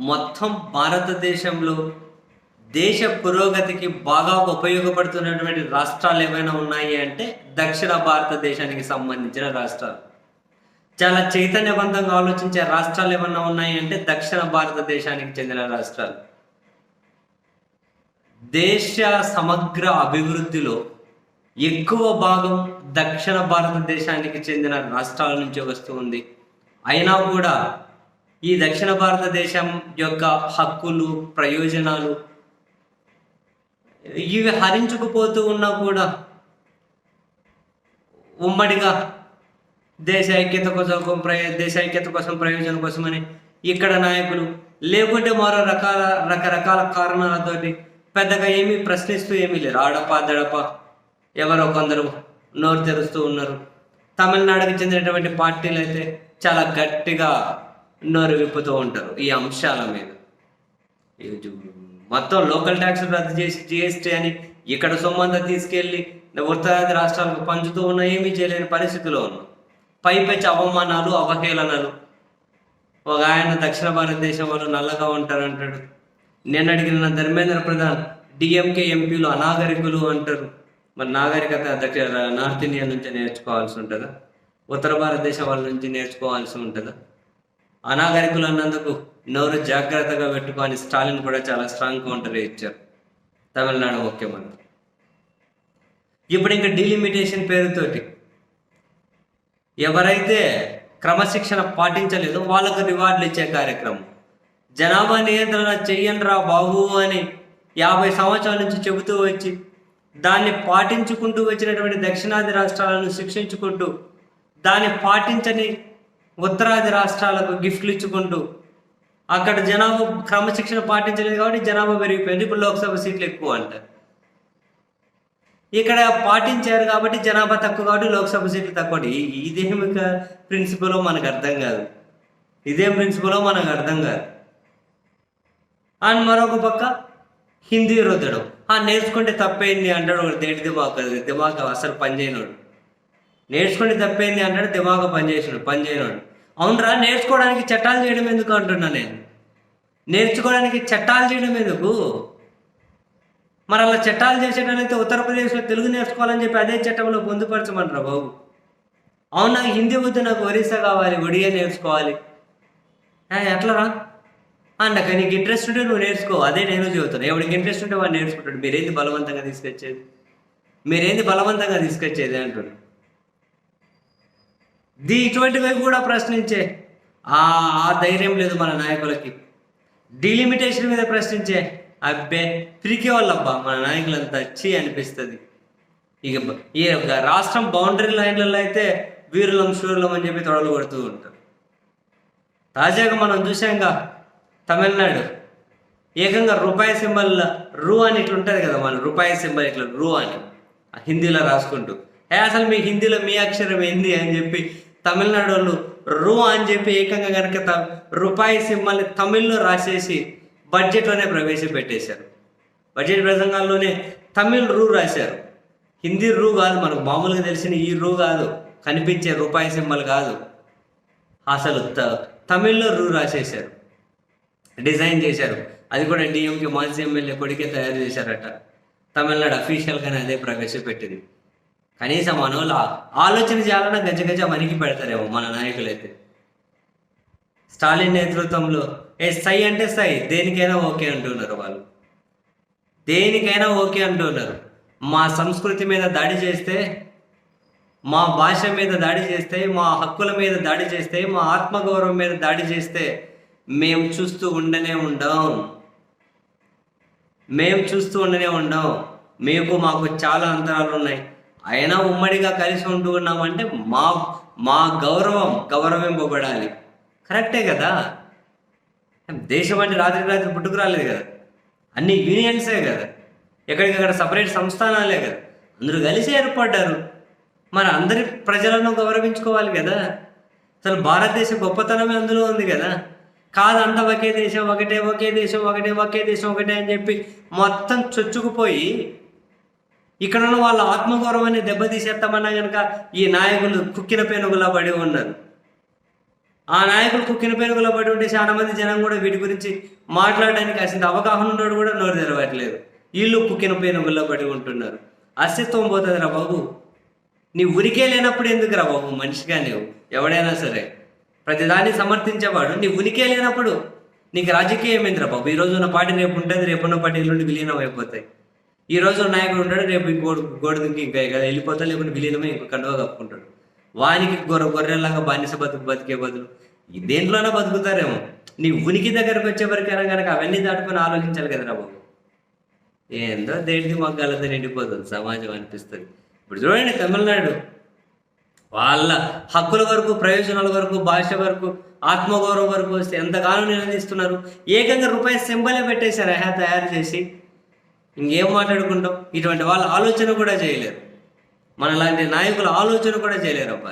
మొత్తం భారతదేశంలో దేశ పురోగతికి బాగా ఉపయోగపడుతున్నటువంటి రాష్ట్రాలు ఏమైనా ఉన్నాయి అంటే దక్షిణ భారతదేశానికి సంబంధించిన రాష్ట్రాలు. చాలా చైతన్యవంతంగా ఆలోచించే రాష్ట్రాలు ఏమన్నా ఉన్నాయి అంటే దక్షిణ భారతదేశానికి చెందిన రాష్ట్రాలు. దేశ సమగ్ర అభివృద్ధిలో ఎక్కువ భాగం దక్షిణ భారతదేశానికి చెందిన రాష్ట్రాల నుంచి వస్తూ ఉంది. అయినా కూడా ఈ దక్షిణ భారతదేశం యొక్క హక్కులు, ప్రయోజనాలు ఇవి హరించుకుపోతూ ఉన్నా కూడా ఉమ్మడిగా దేశ ఐక్యత కోసం ప్రయోజనం కోసమని ఇక్కడ నాయకులు లేకుంటే మరో రకరకాల కారణాలతోటి పెద్దగా ఏమీ ప్రశ్నిస్తూ ఏమీ లేరు. ఆడప ఎవరో కొందరు నోరు తెరుస్తూ ఉన్నారు. తమిళనాడుకి చెందినటువంటి పార్టీలు అయితే చాలా గట్టిగా నోరు విప్పుతూ ఉంటారు ఈ అంశాల మీద. మొత్తం లోకల్ ట్యాక్స్ రద్దు చేసి జిఎస్టీ అని ఇక్కడ సొమ్మంతా తీసుకెళ్ళి ఉత్తరాది రాష్ట్రాలకు పంచుతూ ఉన్నా ఏమీ చేయలేని పరిస్థితిలో ఉన్నాం. పైపెచ్చి అవమానాలు, అవహేళనలు. ఒక ఆయన దక్షిణ భారతదేశం వాళ్ళు నల్లగా ఉంటారంటాడు. నేను అడిగిన ధర్మేంద్ర ప్రధాన్ డిఎంకే ఎంపీలు అనాగరికులు అంటారు. మరి నాగరికత నార్త్ ఇండియా నుంచి నేర్చుకోవాల్సి ఉంటుందా? ఉత్తర భారతదేశం వాళ్ళ నుంచి నేర్చుకోవాల్సి ఉంటుందా? అనాగరికులు అన్నందుకు నోరు జాగ్రత్తగా పెట్టుకొని స్టాలిన్ కూడా చాలా స్ట్రాంగ్ కౌంటర్ ఇచ్చారు తమిళనాడు ముఖ్యమంత్రి. ఇప్పుడు ఇంకా డీలిమిటేషన్ పేరుతోటి ఎవరైతే క్రమశిక్షణ పాటించలేదో వాళ్ళకు రివార్డులు ఇచ్చే కార్యక్రమం. జనాభా నియంత్రణ చెయ్యండ్రా బాబు అని 50 సంవత్సరాల నుంచి చెబుతూ వచ్చి దాన్ని పాటించుకుంటూ వచ్చినటువంటి దక్షిణాది రాష్ట్రాలను శిక్షించుకుంటూ దాన్ని పాటించని ఉత్తరాది రాష్ట్రాలకు గిఫ్ట్లు ఇచ్చుకుంటూ అక్కడ జనాభా క్రమశిక్షణ పాటించలేదు కాబట్టి జనాభా పెరిగిపోయింది. ఇప్పుడు లోక్సభ సీట్లు ఎక్కువ అంటారు. ఇక్కడ పాటించారు కాబట్టి జనాభా తక్కువ కాబట్టి లోక్సభ సీట్లు తక్కువ. ఇదేమి ప్రిన్సిపలో మనకు అర్థం కాదు. ఇదేం ప్రిన్సిపలో మనకు అర్థం కాదు. అండ్ మరొక పక్క హిందీ రుద్దడం. నేర్చుకుంటే తప్పేంది అంటాడు. ఒక దేటి దిమాగ్ అసలు పనిచేయనోడు. నేర్చుకుంటే తప్పేంది అంటాడు. దిమాగ్ పనిచేయనోడు. అవునరా, నేర్చుకోవడానికి చట్టాలు చేయడం ఎందుకు అంటున్నా నేను. నేర్చుకోవడానికి చట్టాలు చేయడం ఎందుకు? మరి అలా చట్టాలు చేసేటైతే ఉత్తరప్రదేశ్లో తెలుగు నేర్చుకోవాలని చెప్పి అదే చట్టంలో పొందుపరచమంటారా బాబు? అవును, నాకు హిందీ వద్దు, నాకు ఒరిస్సా కావాలి, ఒడియా నేర్చుకోవాలి. ఎట్లరా అండక నీకు ఇంట్రెస్ట్ ఉంటే నువ్వు నేర్చుకో. అదే నేను చెబుతాను. ఎవరికి ఇంట్రెస్ట్ ఉంటే వాడు నేర్చుకుంటాడు. మీరేంది బలవంతంగా తీసుకొచ్చేది అంటాడు. ఇటువంటివి కూడా ప్రశ్నించే ఆ ధైర్యం లేదు మన నాయకులకి. డిలిమిటేషన్ మీద ప్రశ్నించే అబ్బే పిరికి వాళ్ళబ్బా మన నాయకులంతా వచ్చి అనిపిస్తుంది. ఈ రాష్ట్రం బౌండరీ లైన్లలో అయితే వీరులం శూరులం అని చెప్పి తొడలు కొడుతూ ఉంటారు. తాజాగా మనం చూసాంగా తమిళనాడు ఏకంగా రూపాయి సింబల్ రూ అని ఇట్లా ఉంటుంది కదా, మన రూపాయి సింబల్ ఇట్లా రూ అని హిందీలో రాసుకుంటూ అసలు మీ హిందీలో మీ అక్షరం ఏంది అని చెప్పి తమిళనాడు వాళ్ళు రూ అని చెప్పి ఏకంగా కనుక రూపాయి సింబల్ని తమిళ్లో రాసేసి బడ్జెట్లోనే ప్రవేశపెట్టేశారు. బడ్జెట్ ప్రసంగాల్లోనే తమిళ్ రూ రాశారు. హిందీ రూ కాదు, మనకు మామూలుగా తెలిసిన ఈ రూ కాదు, కనిపించే రూపాయి సింబల్ కాదు. అసలు తమిళ్లో రూ రాసేశారు, డిజైన్ చేశారు. అది కూడా డిఎంకే మాజీ ఎమ్మెల్యే కొడుకే తయారు చేశారట. తమిళనాడు అఫీషియల్గానే అదే ప్రవేశపెట్టింది. కనీసం మనోళ్ళు ఆలోచన చేయాలన్నా గజ వణికి పెడతారేమో మన నాయకులైతే. స్టాలిన్ నేతృత్వంలో సై అంటే సై, దేనికైనా ఓకే అంటున్నారు వాళ్ళు. దేనికైనా ఓకే అంటున్నారు. మా సంస్కృతి మీద దాడి చేస్తే, మా భాష మీద దాడి చేస్తే, మా హక్కుల మీద దాడి చేస్తే, మా ఆత్మగౌరవం మీద దాడి చేస్తే మేము చూస్తూ ఉండనే ఉండం. మాకు చాలా అంతరాలు ఉన్నాయి. అయినా ఉమ్మడిగా కలిసి ఉంటూ ఉన్నామంటే మా గౌరవింపబడాలి. కరెక్టే కదా. దేశం అంటే రాత్రి పుట్టుకు రాలేదు కదా. అన్ని యూనియన్సే కదా, ఎక్కడికక్కడ సపరేట్ సంస్థానాలే కదా. అందరూ కలిసి ఏర్పడ్డారు. మరి అందరి ప్రజలను గౌరవించుకోవాలి కదా. అసలు భారతదేశ గొప్పతనమే అందులో ఉంది కదా. కాదంతా ఒకే దేశం ఒకటే అని చెప్పి మొత్తం చొచ్చుకుపోయి ఇక్కడ ఉన్న వాళ్ళ ఆత్మగౌరవాన్ని దెబ్బతీసేస్తామన్నా కనుక ఈ నాయకులు కుక్కిన పేనుగులా పడి ఉన్నారు. ఆ నాయకులు కుక్కిన పెరుగులో పడి ఉంటే చాలా మంది జనం కూడా వీటి గురించి మాట్లాడడానికి అసలు అవగాహన ఉన్నాడు కూడా నోరు తెరవట్లేదు. వీళ్ళు కుక్కిన పెరుగుల్లో పడి ఉంటున్నారు. అస్తిత్వం పోతుంది రా బాబు. నీ ఉనికే లేనప్పుడు ఎందుకు రా బాబు మనిషిగా నువ్వు? ఎవడైనా సరే ప్రతిదాన్ని సమర్థించేవాడు. నీ ఉనికే లేనప్పుడు నీకు రాజకీయం ఏందిరా బాబు? ఈ రోజు ఉన్న పార్టీ రేపు ఉంటుంది, రేపున్న పార్టీ నుండి విలీనం అయిపోతాయి. ఈ రోజు నాయకుడు ఉంటాడు, రేపు ఇంకోటి గోడదింకి ఇంకా వెళ్ళిపోతా, లేకుంటే విలీనమే ఇంకో కండువ కప్పుకుంటాడు. వానికి గొర్రెలాగా బానిస బతికే బదులు దేంట్లోనే బతుకుతారేమో. నీ ఉనికి దగ్గరకు వచ్చేవరకైనా కనుక అవన్నీ దాటుకొని ఆలోచించాలి కదరా బాబు. ఏందో దేనిది మగ్గాలతో నిండిపోతుంది సమాజం అనిపిస్తుంది. ఇప్పుడు చూడండి తమిళనాడు వాళ్ళ హక్కుల వరకు, ప్రయోజనాల వరకు, భాష వరకు, ఆత్మగౌరవం వరకు వస్తే ఎంతగానో నిలదీస్తున్నారు. ఏకంగా రూపాయి సింబలే పెట్టేశారు తయారు చేసి. ఇంకేం మాట్లాడుకుంటాం? ఇటువంటి వాళ్ళ ఆలోచన కూడా చేయలేరు. మనలాంటి నాయకుల ఆలోచన కూడా చేయలేరు అబ్బా.